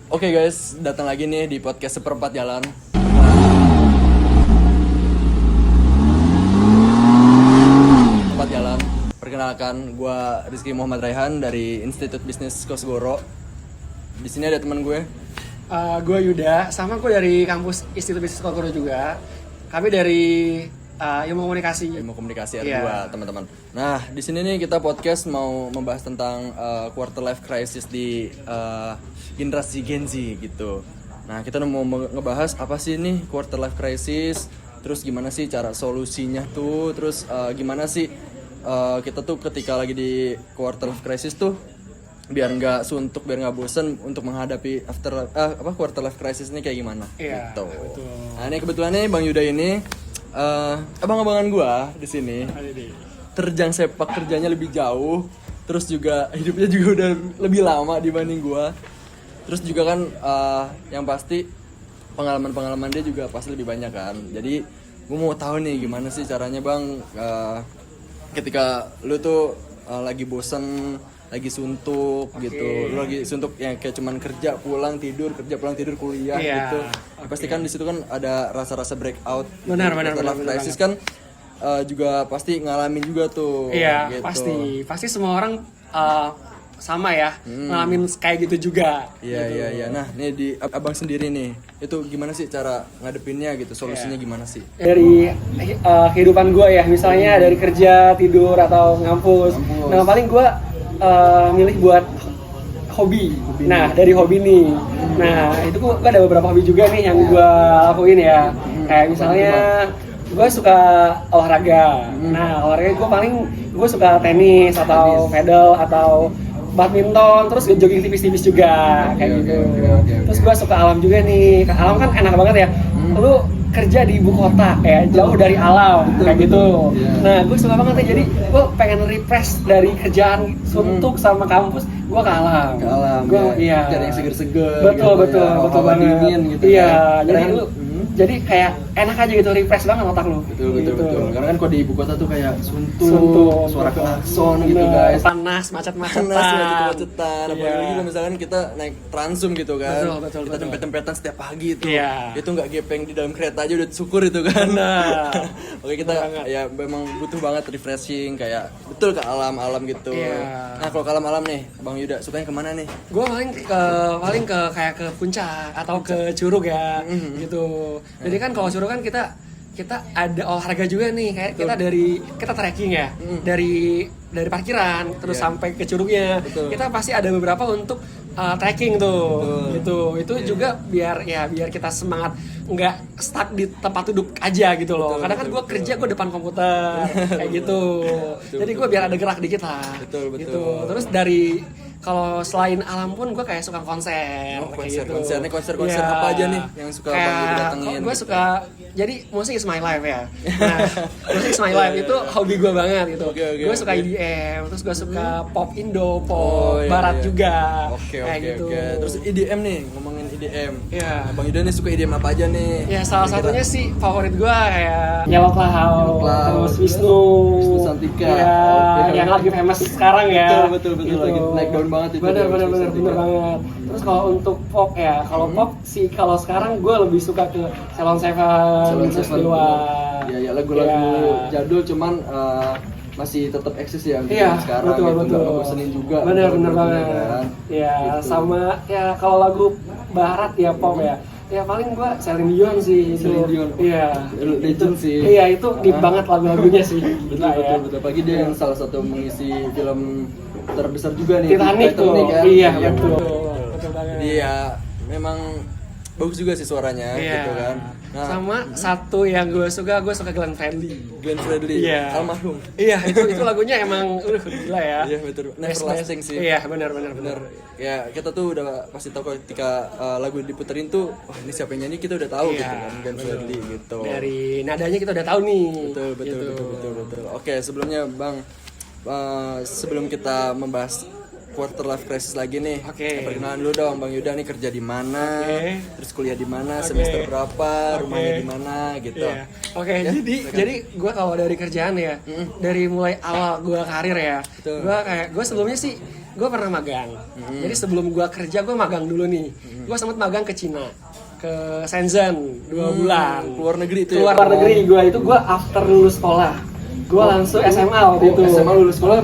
Oke guys, datang lagi nih di podcast Seperempat Jalan. Seperempat Jalan. Perkenalkan, gue Rizky Muhammad Raihan dari Institut Bisnis Kosgoro. Di sini ada teman gue. Gue Yuda, sama gue dari kampus Institut Bisnis Kosgoro juga. Kami dari ilmu komunikasi. Ilmu komunikasi ada teman-teman. Nah, di sini nih kita podcast mau membahas tentang quarter life crisis di generasi Gen Z gitu. Nah, kita mau ngebahas apa sih nih quarter life crisis, terus gimana sih cara solusinya tuh, terus gimana sih kita tuh ketika lagi di quarter life crisis tuh biar nggak suntuk, biar nggak bosen untuk menghadapi quarter life crisis ini kayak gimana? Iya. Gitu. Betul. Nah, ini kebetulan nih Bang Yuda ini abang-abangan gua di sini. Terjang sepak kerjanya lebih jauh, terus juga hidupnya juga udah lebih lama dibanding gua. Terus juga kan yang pasti pengalaman dia juga pasti lebih banyak kan. Jadi gua mau tahu nih gimana sih caranya Bang ketika lu tuh lagi bosen, lagi suntuk gitu. Lu lagi suntuk yang kayak cuman kerja pulang tidur kuliah gitu. Pasti kan di situ kan ada rasa-rasa breakout. Benar. Crisis kan juga pasti ngalamin juga tuh. Iya, gitu. pasti semua orang sama ya, ngalamin kayak gitu juga. Iya. Nah, nih di abang sendiri nih, itu gimana sih cara ngadepinnya gitu? Solusinya gimana sih? Dari kehidupan gue ya, misalnya dari kerja, tidur atau ngampus. Nah, paling gue milih buat hobi. Nah, dari hobi nih. Nah, itu gue ada beberapa hobi juga nih yang gue lakuin ya. Kayak misalnya gue suka olahraga. Nah, olahraga gue suka tenis atau pedal atau badminton, terus jogging tipis-tipis juga kayak gitu. Terus gue suka alam juga nih. Alam kan enak banget ya. Lu kerja di ibu kota ya, jauh dari alam kayak gitu. Nah, gue suka banget ya. Jadi gue pengen refresh dari kerjaan suntuk sama kampus, gue ke alam. Iya. Cari yang seger-seger. Betul banget. Dingin gitu. Iya. Jadi kayak enak aja gitu, refresh banget otak lu. Betul. Karena kan kalau di ibu kota tuh kayak suntuk. Suara klakson gitu guys. Panas, macet-macetan. Apalagi kalau misalkan kita naik Transum gitu kan. Betul. Kita dempet-dempetan setiap pagi tuh. Iya. Itu nggak gepeng di dalam kereta aja udah syukur itu kan. Oke, kita ya memang butuh banget refreshing kayak betul ke alam-alam gitu. Iya. Nah, kalau ke alam-alam nih, Bang Yuda sukanya kemana nih? Gue paling ke kayak ke puncak atau ke curug ya, gitu. Jadi kan kalau curug kan kita ada olahraga juga nih, kayak kita trekking ya, dari parkiran terus sampai ke curugnya. Kita pasti ada beberapa untuk trekking tuh, gitu. Itu juga biar kita semangat, nggak stuck di tempat duduk aja gitu loh. Kadang kan gue kerja gue depan komputer kayak gitu. Jadi gue biar ada gerak dikit lah. Gitu. Terus kalau selain alam pun gue kayak suka konser. Konser apa aja nih yang suka Bang datengin? Gue suka, jadi Music is my life ya. Nah, Music is my life itu hobi gue banget gitu. Gue suka EDM, terus gue suka pop Indo, pop Barat juga. Oke. Gitu. Terus EDM nih, ngomongin EDM. Iya. Bang Yuda nih suka EDM apa aja nih? Ya salah satunya sih favorit gue kayak Yellow Cloud, terus Wisnu Santika. Yang lagi famous sekarang ya. Betul. Lagi naik daun banget itu. Bener banget. Terus kalau untuk pop ya, pop sih kalau sekarang gue lebih suka ke Salon Seven terus di luar. Ya lagu-lagu jadul cuman masih tetap eksis ya sekarang. Betul. Nggak bosenin juga. Bener banget. Ya gitu. Sama ya kalau lagu barat ya pop ya. Ya paling gua Celine Dion sih. Iya. Legend sih. Iya, itu deep banget lagu-lagunya sih. Betul. Pagi dia yang salah satu mengisi film terbesar juga nih. Titanic tuh. Kan? Iya, betul banget. Dia memang bagus juga sih suaranya gitu kan. Nah, sama satu yang gue suka Glenn Fredly. Iya. Almarhum. Iya, itu lagunya emang gila ya. Iya, betul. Neverlasting sih. Iya, benar. Ya, kita tuh udah pasti tahu ketika lagu diputerin tuh, wah ini siapa yang nyanyi kita udah tahu gitu kan, Glenn Fredly gitu. Dari nadanya kita udah tahu nih. Betul. Oke, sebelumnya Bang, sebelum kita membahas quarter life crisis lagi nih. Perkenalan dulu dong, Bang Yuda nih kerja di mana, terus kuliah di mana, semester berapa, rumahnya di mana gitu. Jadi gue kalau dari kerjaan ya, dari mulai awal gue karir ya, gue sebelumnya sih gue pernah magang. Jadi sebelum gue kerja gue magang dulu nih. Gue sempat magang ke Cina, ke Shenzhen 2 bulan. Keluar negeri itu Keluar negeri gue after lulus sekolah. Gue langsung SMA waktu itu. SMA lulus sekolah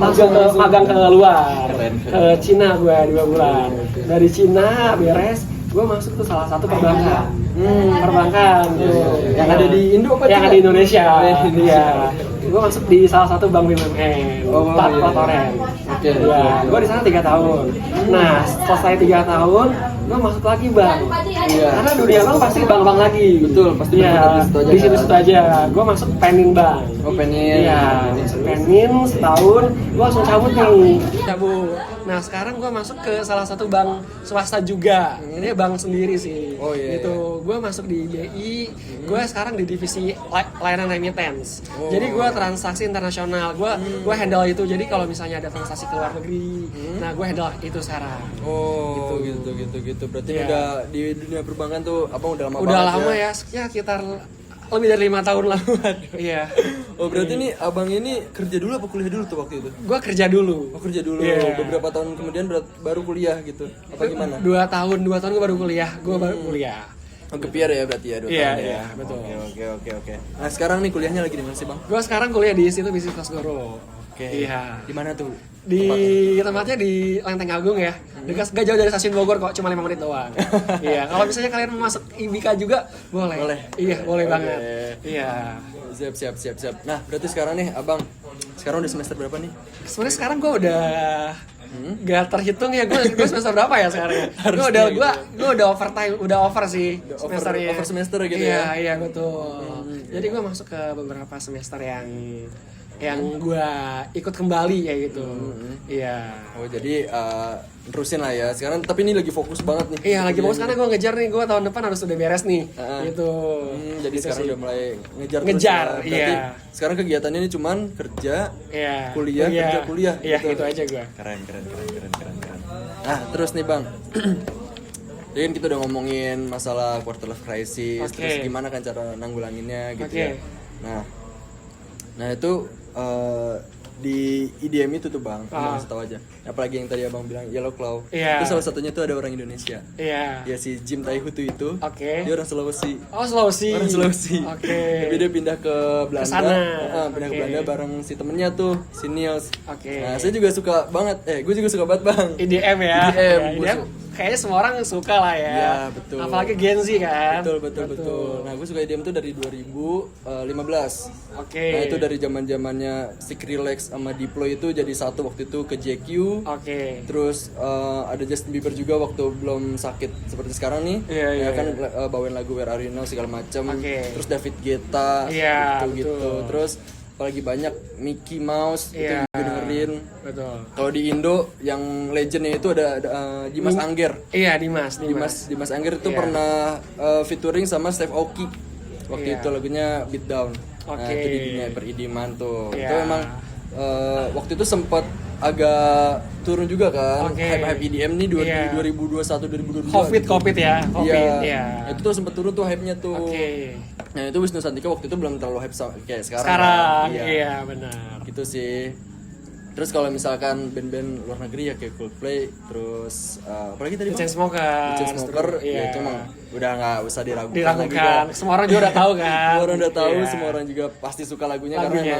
magang ke luar. Ke Cina gue 2 bulan. Dari Cina beres, gue masuk ke salah satu perbankan. Perbankan tuh. Yang ada di Indo apa? Yang ada di Indonesia. Indonesia. Gue masuk di salah satu bank BUMN. Plat Oren. Oke. Gue di sana 3 tahun. Nah, selesai 3 tahun, gue masuk lagi bank. Iya. Karena dunia bank pasti bank-bank lagi. Betul, pasti Iya. Di situ aja. Gue masuk Penin Bank. Oh, Penin. Iya. Penin setahun, gue langsung cabut nih. Cabut. Nah, sekarang gue masuk ke salah satu bank swasta juga. Ini bank sendiri sih. Oh iya. Gitu. Gue masuk di BI. Gue sekarang di divisi layanan remittance. Jadi gue transaksi internasional. Gue handle itu. Jadi kalau misalnya ada transaksi ke luar negeri, nah gue handle itu sekarang. Oh, gitu. Berarti Iya. udah di dunia perbankan tuh abang udah lama Udah banget lama ya, sekitar lebih dari 5 tahun lalu. Iya. Oh, berarti nih abang ini kerja dulu apa kuliah dulu tuh waktu itu? Gue kerja dulu. Oh, kerja dulu. Iya. Beberapa tahun kemudian baru kuliah gitu. Apa gimana? 2 tahun gue baru kuliah. Gue baru kuliah. Oh, kepiar ya berarti ya 2 Iya, tahun ya. iya, betul. Oke. Nah, sekarang nih kuliahnya lagi di mana sih, Bang? Gue sekarang kuliah di situ Bisnis Kosgoro. Oke. Iya. Di mana tuh? Di tempatnya di Lenteng Agung ya. Dekat gak jauh dari stasiun Bogor kok, cuma 5 menit doang. Iya, kalau misalnya kalian mau masuk IBK juga boleh. Boleh. Iya, boleh Oke. banget. Iya. Siap. Nah, berarti sekarang nih abang sekarang udah semester berapa nih? Sebenarnya sekarang gue udah gak terhitung ya, gue semester berapa ya sekarang ya? Gue udah overtime, udah over sih semesternya. over semester gitu iya, ya? Iya betul. Jadi gue masuk ke beberapa semester yang gue ikut kembali ya gitu. Iya. Oh, jadi terusin lah ya. Sekarang tapi ini lagi fokus banget nih. Iya lagi fokus karena gue ngejar nih, gue tahun depan harus udah beres nih. Gitu. Jadi Gitu sekarang sih. udah mulai ngejar Ngejar, terus ya. Berarti iya. sekarang kegiatannya ini cuman kerja, Iya. kuliah, kerja, kuliah. Iya gitu. gitu aja gue. Keren. Nah, terus nih Bang. Jadi kan kita udah ngomongin masalah quarter life crisis, Oke. terus gimana kan cara nanggulanginnya gitu Oke. ya. Nah itu di IDM itu tuh Bang, Ah. kasih tahu aja. Apalagi yang tadi Abang bilang Yellow Claw. Iya. Itu salah satunya tuh ada orang Indonesia. Iya. Ya si Jim Taihutu itu. Oke. Dia orang Sulawesi. Oh Sulawesi. Orang Sulawesi. Oke. Tapi dia pindah ke Belanda. Kesana. Pindah ke Oke. Belanda bareng si temennya tuh, si Niels. Oke. Nah, saya juga suka banget. Gue juga suka banget Bang. IDM ya. IDM. Ya, IDM kayaknya semua orang suka lah ya. Iya, betul. Apalagi Gen Z kan. Betul. Nah, gue suka IDM tuh dari 2015. Oke. Nah, itu dari zaman-zamannya Skrillex sama Diplo itu jadi satu waktu itu ke JQ. Oke. Terus ada Justin Bieber juga waktu belum sakit seperti sekarang nih. Iya, ya iya, kan bawain lagu Where Are You Now segala macam. Oke. Terus David Guetta Iya, gitu. betul. Terus apalagi banyak Mickey Mouse itu Iya. juga dengerin. Betul. Kalau di Indo yang legendnya itu ada Dimas Angger. Iya Dimas. Dimas Angger itu Iya. pernah featuring sama Steve Aoki waktu Iya. itu lagunya Beat Down. Nah Oke. itu di dunia peridiman tuh. Iya. Itu memang waktu itu sempat agak turun juga kan. Oke. Hype EDM nih Iya. 2021 2022. Covid ya. Iya. Itu tuh sempat turun tuh hype-nya tuh. Oke. Nah itu Wisnu Santika waktu itu belum terlalu hype kayak sekarang. Sekarang. kan. Iya benar. Gitu sih. Terus kalau misalkan band-band luar negeri ya kayak Coldplay, terus apalagi tadi Bang? Chainsmokers. Chainsmoker, Iya. ya itu emang udah nggak usah diragukan. Diragukan. Semua orang juga udah tahu kan. Semua orang udah tahu, Iya. semua orang juga pasti suka lagunya, karena Lagunya.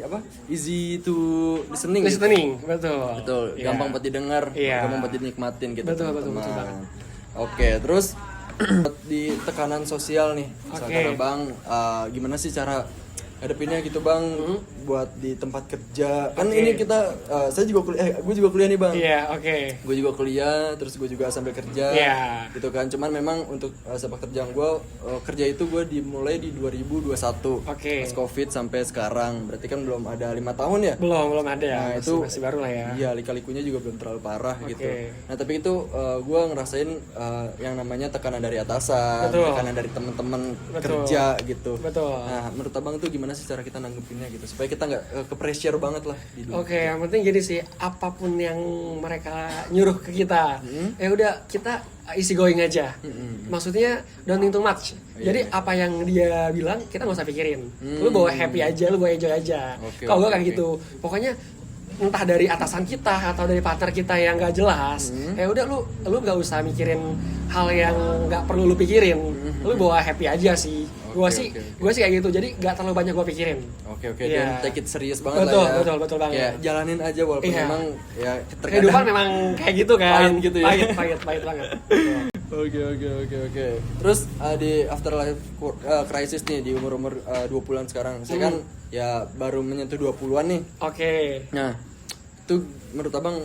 emang easy to listening. gitu. Listening, betul. Betul, Iya. gampang buat didengar, Iya. gampang buat dinikmatin gitu. Betul, teman-teman. betul banget. Oke, terus di tekanan sosial nih, misalkan Oke. Abang gimana sih cara hadapinnya gitu Bang, buat di tempat kerja. Kan Oke. ini kita, saya juga kuliah, gue juga kuliah nih Bang. Iya, oke. Gue juga kuliah, terus gue juga sambil kerja, Iya. gitu kan. Cuman memang untuk sepak terjang gue, kerja itu gue dimulai di 2021, Oke. pas covid sampai sekarang. Berarti kan belum ada 5 tahun ya. Belum ada ya. Nah, Masih baru lah ya. Iya, lika-likunya juga belum terlalu parah Oke. gitu. Nah tapi itu gue ngerasain yang namanya tekanan dari atasan, Betul. tekanan dari teman-teman Betul. kerja gitu. Betul. Nah menurut abang tuh gimana sih cara kita nanggepinnya gitu, supaya kita nggak ke pressure banget lah di dunia. Oke, yang penting gini sih, apapun yang mereka nyuruh ke kita, ya udah kita easy going aja. Maksudnya don't think too much. Jadi apa yang dia bilang kita nggak usah pikirin. Lu bawa happy aja, lu bawa enjoy aja. Oke, Kalau gue oke, kayak oke. gitu, pokoknya entah dari atasan kita atau dari partner kita yang nggak jelas, ya udah lu nggak usah mikirin hal yang nggak perlu lu pikirin, lu bawa happy aja sih. Gue sih kayak gitu, jadi nggak terlalu banyak gue pikirin. Oke, Iya. dan take it serius banget Betul, lah ya. betul banget. Ya, jalanin aja walaupun Iya. memang ya Kehidupan memang kayak gitu kan. Pahit gitu ya. Pahit banget. Oke. Terus di afterlife crisis nih di umur 20-an sekarang. Saya kan ya baru menyentuh 20-an nih. Oke. Nah, itu menurut Abang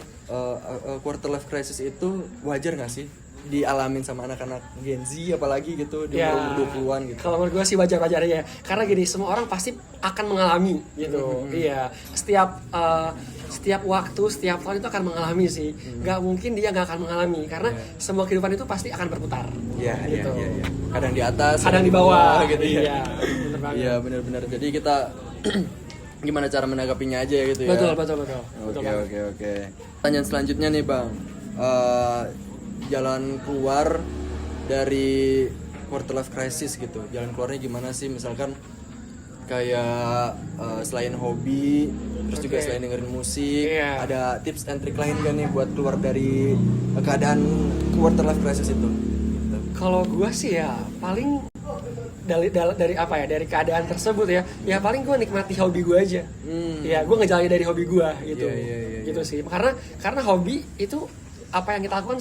quarter life crisis itu wajar nggak sih dialamin sama anak-anak Gen Z apalagi gitu di umur 20-an gitu? Kalau menurut gue sih wajar-wajar aja. Karena gini, semua orang pasti akan mengalami gitu. Iya. Setiap waktu, setiap tahun itu akan mengalami sih. Gak mungkin dia gak akan mengalami karena semua kehidupan itu pasti akan berputar. Iya, gitu. iya. Kadang di atas, Kadang di bawah gitu ya. Iya, bener banget. Iya, benar-benar. Jadi kita gimana cara menanggapinya aja gitu ya. Betul. Oke. Pertanyaan selanjutnya nih, Bang. Jalan keluar dari quarter life crisis gitu. Jalan keluarnya gimana sih? Misalkan kayak selain hobi, terus juga selain dengerin musik, ada tips and trick lain gak nih buat keluar dari keadaan quarter life crisis itu? Gitu. Kalau gue sih ya paling dari apa ya, dari keadaan tersebut ya paling gue nikmati hobi gue aja. Ya gue ngejalanin dari hobi gue gitu. Gitu sih. Karena hobi itu apa yang kita lakukan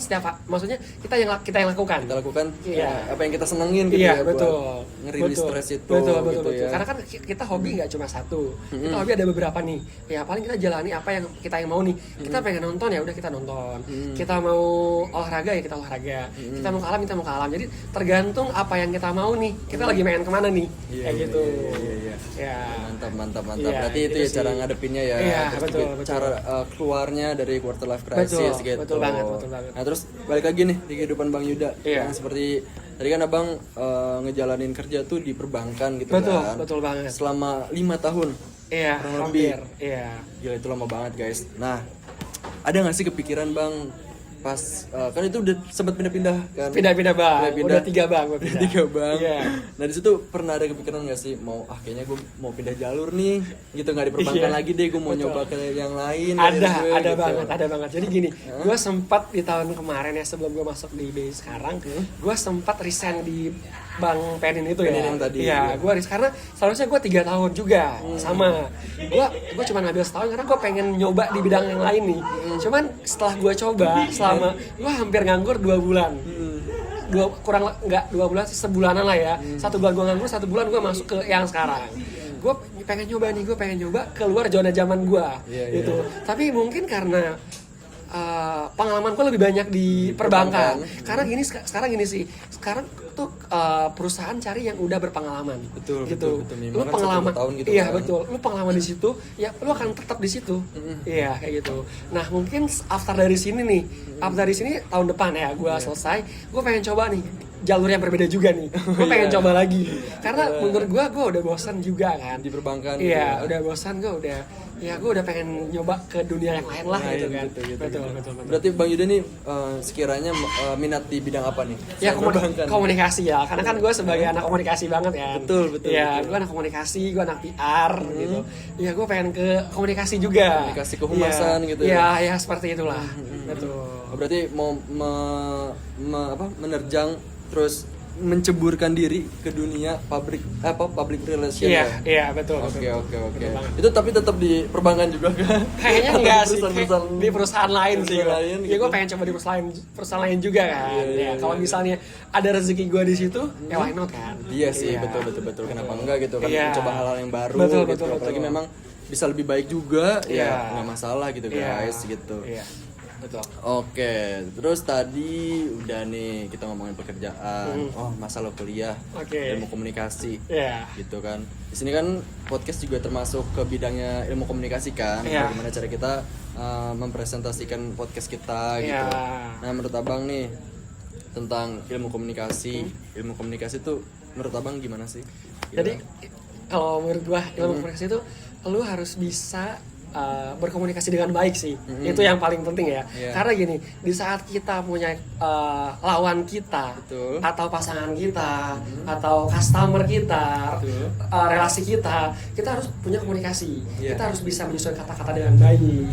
maksudnya kita yang lakukan. Kita lakukan Iya. apa yang kita senengin gitu Iya, ya. betul. Buat ngerilis stres itu. Betul. Gitu ya. Karena kan kita hobi nggak cuma satu. Kita hobi ada beberapa nih. Ya paling kita jalani apa yang kita mau nih. Kita pengen nonton ya udah kita nonton. Kita mau olahraga ya kita olahraga. Kita mau ke alam. Jadi tergantung apa yang kita mau nih. Kita lagi main kemana nih. Kayak gitu. Iya. Ya. Mantap. Iya, Berarti itu ya sih. cara ngadepinnya ya. Iya, Terus betul. juga cara keluarnya dari quarter life crisis gitu. Betul banget. Nah, terus balik lagi nih di kehidupan Bang Yuda. Iya. Yang seperti tadi kan Abang ngejalanin kerja tuh di perbankan gitu kan. Betul banget. Selama 5 tahun. Iya, kurang hampir. lebih. Iya. Gila itu lama banget, guys. Nah, ada nggak sih kepikiran Bang pas kan itu udah sempat pindah-pindah kan? Pindah-pindah bang. Pindah-pindah. Udah 3 bang. Gua pindah. 3 bang. Iya. Nah di situ pernah ada kepikiran nggak sih mau kayaknya gue mau pindah jalur nih gitu, nggak di perbankan lagi deh, gue mau nyoba ke yang lain. Ada gitu. banget. Jadi gini, gue sempat di tahun kemarin ya sebelum gue masuk di BI sekarang, gue sempat resign di Bang Penin itu Penin ya. yang tadi, Iya, iya. gue karena seharusnya gue 3 tahun juga sama. Gue cuma ngambil setahun karena gue pengen nyoba di bidang yang lain nih. Cuman setelah gue coba selama gue hampir nganggur 2 bulan. 2 bulan sih, sebulanan lah ya. 1 bulan gue nganggur, 1 bulan gue masuk ke yang sekarang. Gue pengen nyoba keluar zona zaman gue gitu. Tapi mungkin karena pengalaman gue lebih banyak di perbankan. Karena sekarang tuh perusahaan cari yang udah berpengalaman. Betul. Lu pengalaman, tahun gitu iya kan. betul. Lu pengalaman di situ, ya lu akan tetap di situ. Iya kayak gitu. Nah mungkin after dari sini tahun depan ya gue selesai, gue pengen coba nih jalur yang berbeda juga nih. Gue pengen coba lagi. Karena menurut gue udah bosan juga kan Di perbankan. Iya, gitu. udah bosan gue udah pengen nyoba ke dunia yang lain lah gitu kan. Betul. Berarti Bang Yuda nih sekiranya minat di bidang apa nih? Ya Selain perbankan. komunikasi ya, karena kan gue sebagai anak komunikasi banget ya. Betul. Ya, gue anak komunikasi, gue anak PR gitu. Ya, gue pengen ke komunikasi juga. Komunikasi kehumasan gitu ya. Ya, seperti itulah. Betul. Berarti mau menerjang terus menceburkan diri ke dunia public relation ya? Iya, betul. Oke. banget. Itu tapi tetap di perbankan juga kan? Kayaknya Atau enggak di sih, perusahaan-perusahaan di perusahaan lain sih. perusahaan lain Ya gitu. gue pengen coba di perusahaan lain juga kan. Iya, Kalau misalnya ada rezeki gue di situ, ya why not kan? Iya sih, betul. Kenapa enggak gitu kan? Iya. Mencoba hal-hal yang baru Betul, gitu. betul. Apalagi memang bisa lebih baik juga, Iya. ya nggak masalah gitu guys gitu. Iya. Betul. Oke, terus tadi udah nih kita ngomongin pekerjaan, masalah kuliah, Oke. ilmu komunikasi, Iya. gitu kan. Di sini kan podcast juga termasuk ke bidangnya ilmu komunikasi kan, Iya. bagaimana cara kita mempresentasikan podcast kita gitu. Iya. Nah menurut abang nih tentang ilmu komunikasi itu menurut abang gimana sih? Jadi kalau menurut gua ilmu komunikasi itu lu harus bisa berkomunikasi dengan baik sih. Itu yang paling penting ya. Karena gini, di saat kita punya lawan kita, Betul. atau pasangan kita, atau customer kita, relasi kita harus punya komunikasi. Kita harus bisa menyusun kata-kata dengan baik.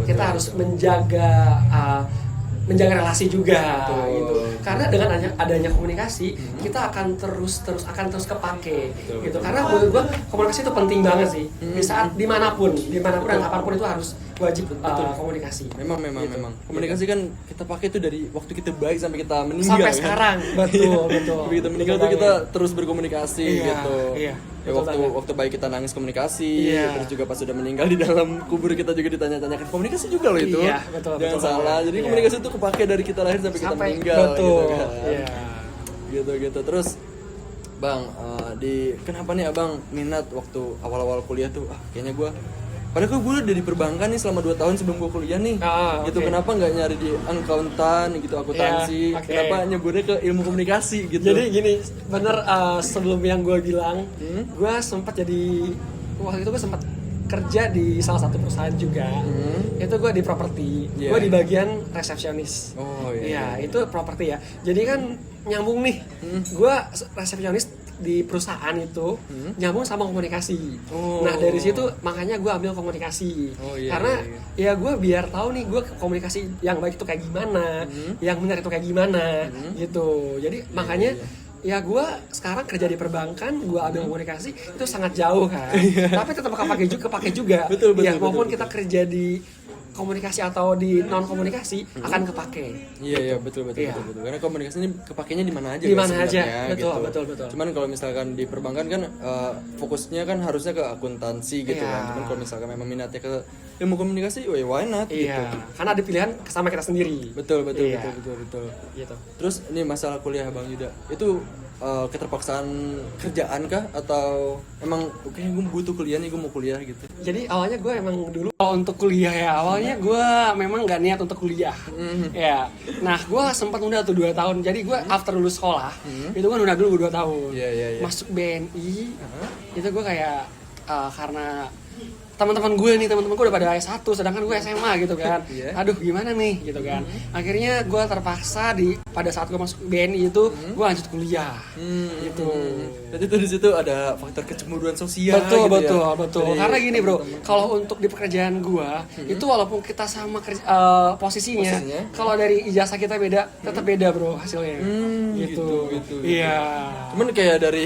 Kita harus menjaga relasi juga gitu. Karena dengan adanya komunikasi, kita akan terus kepake gitu. Karena menurut gua komunikasi itu penting banget sih. Di saat dimanapun dan kapanpun itu harus wajib komunikasi. Memang komunikasi kan kita pakai itu dari waktu kita baik sampai kita meninggal sampai kan? sekarang. Betul. Sampai kita meninggal tuh kita terus berkomunikasi gitu. Iya. Ya, waktu baik kita nangis komunikasi, terus juga pas sudah meninggal di dalam kubur kita juga ditanya-tanyakan komunikasi juga loh itu. Iya, betul. Jangan salah. Jadi komunikasi itu kepake dari kita lahir sampai kita meninggal. Betul. Gitu kan. Iya. Gitu. Terus Bang, kenapa nih Abang minat waktu awal-awal kuliah tuh? Kayaknya gue padahal gue udah di perbankan nih selama 2 tahun sebelum gue kuliah nih. Gitu. Kenapa nggak nyari di akuntan gitu, akuntansi? Kenapa nyeburnya ke ilmu komunikasi gitu? Jadi gini, bener sebelum yang gue bilang, gue sempat jadi waktu itu gue sempat kerja di salah satu perusahaan juga. Itu gue di properti. Gue di bagian resepsionis. Itu properti ya. Jadi kan nyambung nih. Gue resepsionis di perusahaan itu nyambung sama komunikasi. Nah dari situ makanya gue ambil komunikasi. Karena ya gue biar tahu nih gue komunikasi yang baik itu kayak gimana, yang benar itu kayak gimana gitu. Jadi makanya ya gue sekarang kerja di perbankan, gue ambil komunikasi itu sangat jauh kan. Tapi tetap kepake juga. Betul, maupun kita kerja di komunikasi atau di non komunikasi akan kepake. Iya betul. Karena komunikasi ini kepakainya di mana aja. Di mana aja. Betul. Cuman kalau misalkan di perbankan kan fokusnya kan harusnya ke akuntansi gitu kan. Cuman kalau misalkan memang minatnya ke ilmu komunikasi, why not gitu. Karena ada pilihan sama kita sendiri. Betul. Gitu. Terus ini masalah kuliah Bang Yuda. Itu keterpaksaan kerjaan kah atau emang oke gue butuh kuliah nih, gue mau kuliah gitu? Jadi awalnya gue emang dulu kalau untuk kuliah ya awalnya gue memang nggak niat untuk kuliah. Ya, nah gue sempat nunda tuh 2 tahun. Jadi gue after lulus sekolah itu gue nunda dulu 2 tahun. Masuk BNI itu gue kayak karena teman-teman gue udah pada S1 sedangkan gue SMA gitu kan. Aduh gimana nih gitu kan. Akhirnya gue terpaksa pada saat gue masuk BNI itu gue lanjut kuliah. Gitu. Jadi tuh di situ ada faktor kecemburuan sosial. Betul. Karena gini bro, kalau untuk di pekerjaan gue itu walaupun kita sama posisinya, kalau dari ijazah kita beda, tetap beda bro hasilnya. Gitu. Iya. Cuman kayak dari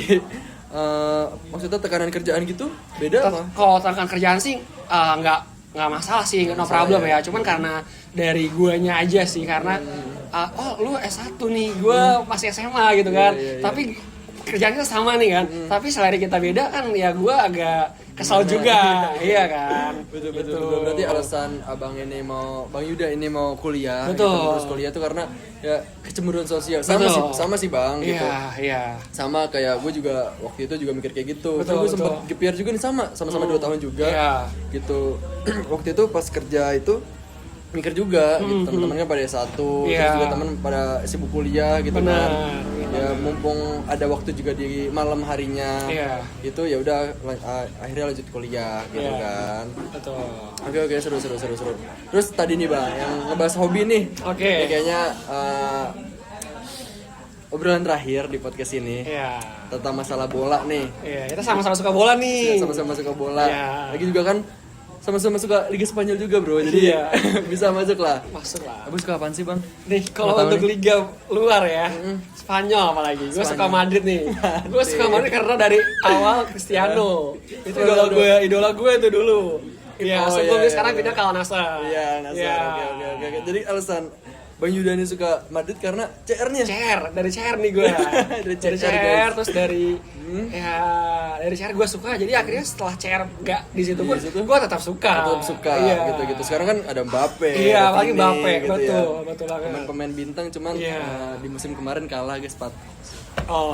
maksudnya tekanan kerjaan gitu beda apa? Kalau tekanan kerjaan sih nggak masalah sih, no problem ya. Cuman karena dari guanya aja sih, karena lu S1 nih, gua masih SMA gitu kan. Tapi kerjaan kita sama nih kan. Tapi selera kita beda kan, ya gua agak kesal juga. Iya kan. Betul. Berarti alasan Abang Yuda ini mau kuliah, betul. Gitu, terus kuliah tuh karena ya kecemburuan sosial. Sama sih Bang gitu. Iya. Sama kayak gue juga waktu itu juga mikir kayak gitu. Betul. Gue sempat GPR juga nih sama-sama 2 tahun juga. Gitu. Waktu itu pas kerja itu mikir juga gitu, teman-teman kan pada S1, terus juga teman pada sibuk kuliah gitu. Kan. Ya mumpung ada waktu juga di malam harinya. Itu ya udah akhirnya lanjut kuliah gitu kan. Betul. Oke, seru. Terus tadi nih Bang, yang ngebahas hobi nih. Ya, kayaknya obrolan terakhir di podcast ini. Tentang masalah bola nih. Kita sama-sama suka bola nih. Sama-sama suka bola. Lagi juga kan sama-sama suka Liga Spanyol juga bro, jadi bisa masuk lah. Abang suka apaan sih Bang? Nih kalau untuk Liga luar ya, Spanyol apalagi. Gue suka Madrid nih. Gue suka Madrid karena dari awal Cristiano. Itu idola gue itu dulu. Sebelumnya sekarang pindah ke Al Nassr. Oke. Jadi alasan Bang Yuda ini suka Madrid karena CR-nya. Dari CR nih gue. dari CR terus dari CR gue suka. Jadi akhirnya setelah CR nggak di situ pun gue tetap suka. Gitu. Sekarang kan ada Mbappe. Apalagi Mbappe. Gitu betul banget. Pemain bintang cuman di musim kemarin kalah guys 4.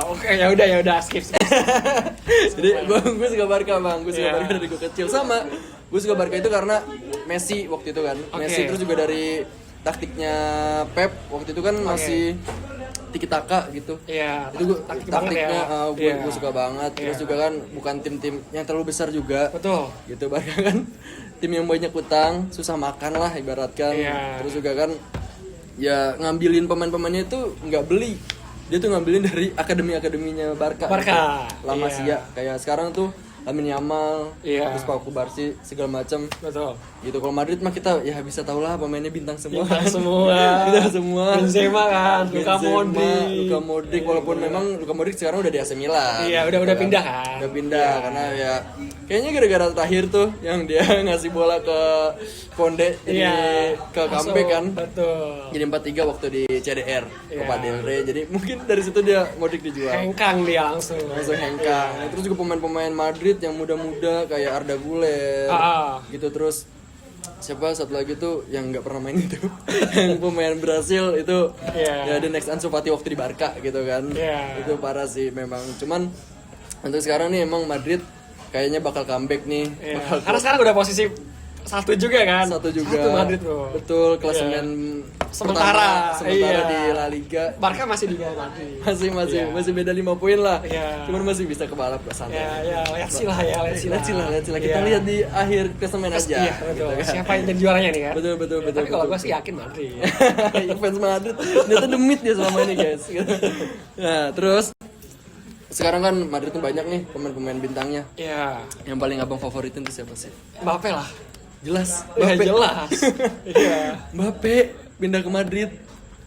Oke, ya udah skip. Jadi gue suka Barca Bang. Gue suka Barca dari gue kecil. Sama gue suka Barca itu karena Messi waktu itu kan. Messi terus juga dari taktiknya Pep waktu itu kan masih tiki taka gitu. Iya, Itu taktiknya Iya. gue suka banget. Terus Iya. juga kan bukan tim-tim yang terlalu besar juga. Betul. Gitu Barca kan tim yang banyak utang, susah makan lah ibaratkan. Iya. Terus juga kan ya ngambilin pemain-pemainnya itu nggak beli. Dia tuh ngambilin dari akademinya Barca. Barca. Gitu. La Masia. Kayak sekarang tuh Lamine Yamal, Iya. terus Pau Kubarsi segala macam. Betul. Gitu. Kalau Madrid mah kita ya bisa tau lah pemainnya bintang semua. Bintang semua. Bintang semua. Benzema kan, Luka Benzema, Modric. Modric walaupun memang Luka Modric sekarang udah di AC Milan. Iya, udah Gitu pindah kan. Udah pindah karena ya kayaknya gara-gara terakhir tuh yang dia ngasih bola ke Konde jadi Iya. ke Langsung, comeback kan. Betul. Jadi 4-3 waktu di CDR Iya. Copa del Rey. Jadi mungkin dari situ dia Modric dijual. Hengkang dia langsung. Langsung hengkang. Nah, terus juga pemain-pemain Madrid yang muda-muda kayak Arda Güler. Gitu terus siapa satu lagi tuh yang nggak pernah main itu yang pemain Brasil itu Iya. ya the next Ansu Fati waktu di Barca gitu kan. Iya. Itu parah sih memang. Cuman untuk sekarang nih emang Madrid kayaknya bakal comeback nih. Iya. Bakal Karena sekarang udah posisi satu juga kan. satu juga. Satu Madrid bro. Betul klasemen Sementara, sementara iya. di La Liga. Barca masih di bawah Madrid. Masih Iya. beda 5 poin lah. Iya. Cuman masih bisa ke balap lah santai. Ya, lihat sih lah ya, lihat sih lah. Lihat sih lah. Kita Iya. lihat di akhir klasemen aja. Iya, betul. gitu kan. Siapa yang jadi juaranya nih kan? Betul. Tapi kalau gue sih yakin Madrid. Ya, fans Madrid ternyata demit dia selama ini guys. Nah terus sekarang kan Madrid tuh banyak nih pemain-pemain bintangnya. Iya. Yang paling abang favoritin tuh siapa sih? Mbappe lah. Jelas. Ya, jelas. Iya. Mbappe pindah ke Madrid.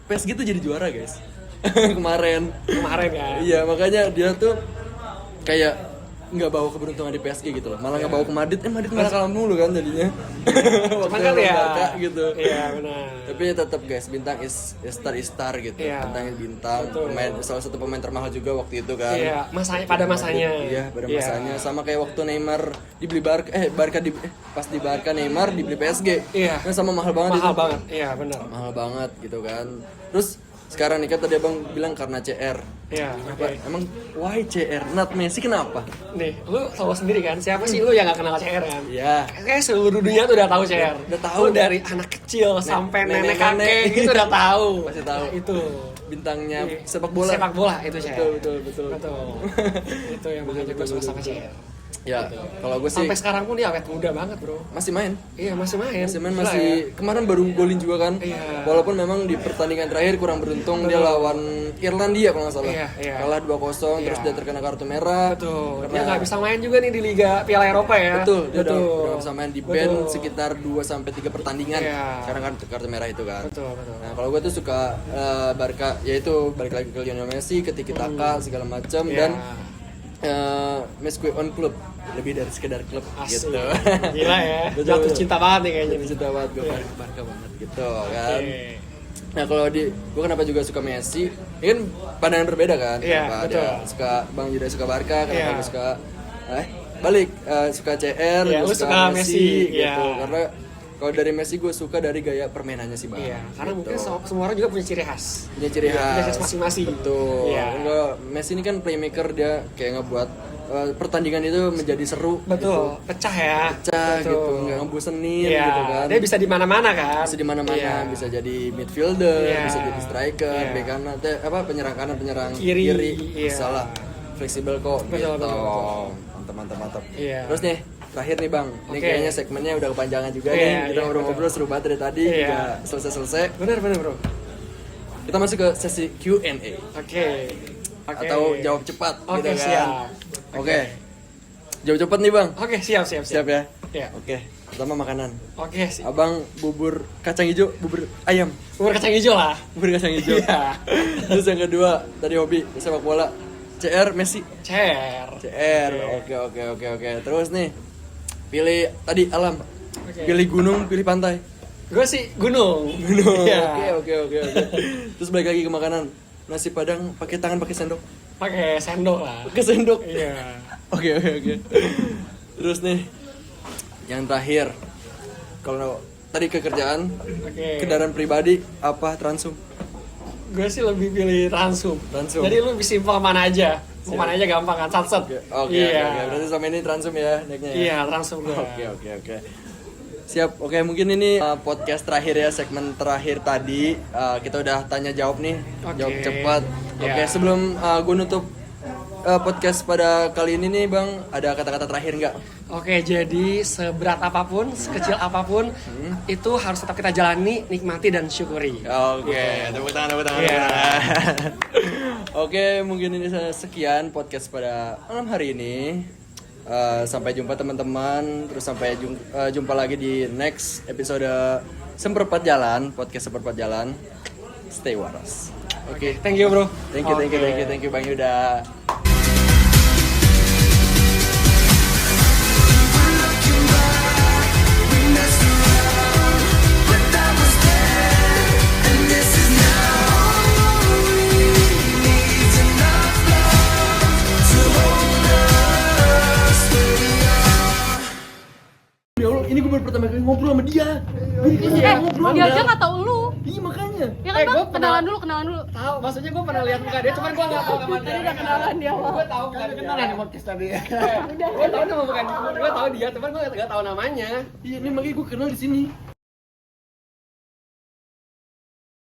PSG tuh jadi juara guys. Kemarin. Kemarin kan. Iya makanya dia tuh kayak nggak bawa keberuntungan di PSG gitu loh, malah nggak bawa ke Madrid, Madrid malah kalah mulu kan jadinya. Cuman kan ya. Barca gitu. Iya benar. Tapi tetap guys bintang is star gitu. Iya. Bintang, Betul. pemain salah satu pemain termahal juga waktu itu kan. Iya, pada masanya. Iya, pada masanya. Sama kayak waktu Neymar dibeli Barca pas di Barca Neymar dibeli PSG. Iya. Kan sama mahal banget Mahal itu. banget. Iya benar. Mahal banget gitu kan. Terus sekarang nih kan tadi abang bilang karena CR. Iya. Apa? Emang why CR? Not Messi kenapa? Nih, lu tahu sendiri kan siapa sih lu yang gak kenal CR kan? Iya. Kayak seluruh dunia tuh udah tahu CR. Udah tahu. Lu dari anak kecil sampai nenek nenek-nenek. kakek gitu udah tahu. Pasti tahu. Nah, itu Bintangnya Iya. sepak bola. Sepak bola itu CR. Betul. Betul. Itu yang makanya gue suka sama CR. Ya, kalau gue sih Sampai sekarang pun dia awet muda banget, Bro. masih main. Iya, masih main. Gila, Gila ya. kemarin baru golin juga kan. Iya. Walaupun memang di pertandingan terakhir kurang beruntung dia lawan Irlandia kalau nggak salah. Iya. Kalah 2-0 terus Iya. dia terkena kartu merah. Betul. Dia Karena- nggak bisa main juga nih di Liga Piala Eropa ya. Betul, dia udah bisa main di band Betul. sekitar 2 sampai 3 pertandingan. Iya. Karena kan kartu merah itu kan. Betul. Nah, kalau gue tuh suka Barca, yaitu balik lagi ke Lionel Messi, ke Tiki Taka segala macam Iya. dan Messi on klub, lebih dari sekedar klub Asik. gitu. Gila ya. Betul, Jatuh betul. cinta banget nih kayaknya. Jatuh cinta banget gue Iya. Barca banget gitu kan. Oke. Nah kalau gue kenapa juga suka Messi? Ini kan pandangan berbeda kan. Iya, Kenapa betul. dia suka Bang Yuda suka Barca, kenapa Iya. gue suka balik suka CR, Iya, gue lu suka Messi, gitu. iya. Karena kalau dari Messi gue suka dari gaya permainannya sih Bang. Iya, karena Gitu. mungkin semua orang juga punya ciri khas. Punya ciri Iya, punya khas. khas masing-masing. Betul. Iya. Enggak, Messi ini kan playmaker, dia kayak ngebuat pertandingan itu menjadi seru. Betul, pecah ya. Pecah Betul. gitu, nggak ngebosenin Iya, gitu kan. dia bisa di mana-mana kan. Bisa di mana-mana, Iya. bisa jadi midfielder, Iya. bisa jadi striker, Iya. bek kanan, penyerang kanan, penyerang Kiri, iya. bisa lah. Fleksibel kok Betul, gitu. betul. Mantap. Iya. Terus nih, terakhir nih Bang. Ini Oke. kayaknya segmennya udah kepanjangan juga Iya, nih. Kita iya, ngobrol-ngobrol seru banget dari tadi, Iya. juga selesai-selesai. Bener, Bro. Kita masuk ke sesi Q&A Oke. atau jawab cepat Oke, gitu kan. siap. Oke. Jawab cepat nih Bang. Oke, siap. Siap ya? Iya. Oke. Pertama makanan. Oke, siap. Abang bubur kacang hijau, bubur ayam. Bubur kacang hijau lah. Bubur kacang hijau. Iya. Terus yang kedua, tadi hobi sepak bola. CR Messi. CR. CR. Oke. Terus nih, pilih tadi alam. Oke. Pilih gunung, pilih pantai. Gue sih gunung. Gunung. Iya. Oke. Terus balik lagi ke makanan. Nasi Padang pakai tangan pakai sendok. Pakai sendok lah. Pakai sendok. Iya. Oke. Terus nih, yang terakhir. Kalau tadi ke kerjaan, Oke. kendaraan pribadi apa Transum? Gue sih lebih pilih Transum. Transum. Jadi lu bisa simpel mana aja. Mau mana aja gampang kan, satset. Oke. Iya. Berarti sama ini Transum ya naiknya ya? Iya, Transum gue. Oke. Siap. Oke, mungkin ini podcast terakhir ya, segmen terakhir tadi. Kita udah tanya jawab nih, Oke. jawab cepat. Oke, Ya. sebelum gue nutup podcast pada kali ini nih Bang, ada kata-kata terakhir nggak? Oke, jadi seberat apapun, sekecil apapun, itu harus tetap kita jalani, nikmati dan syukuri. Oke, tepuk tangan, tepuk tangan. Iya. Tepuk tangan. Oke, mungkin ini sekian podcast pada malam hari ini. Sampai jumpa teman-teman, terus sampai jumpa lagi di next episode Seperempat Jalan, podcast Seperempat Jalan. Stay waras. Oke, Thank you bro. thank you Bang Yuda. Ya Allah, ini gue baru pertama kali ngobrol sama dia. Dia aja nggak tahu lu. Iya makanya. Ya kan bang, gua pernah- kenalan dulu. Tahu, maksudnya gue pernah lihat muka dia, cuman gue nggak tahu nama dia. Tadi udah kenalan dia, Bang. Gue tahu bukan kenalan di podcast tadi. Gue tahu nama bukan, gue tahu dia, cuman gue nggak tahu namanya. Iya, ini makanya gue kenal di sini.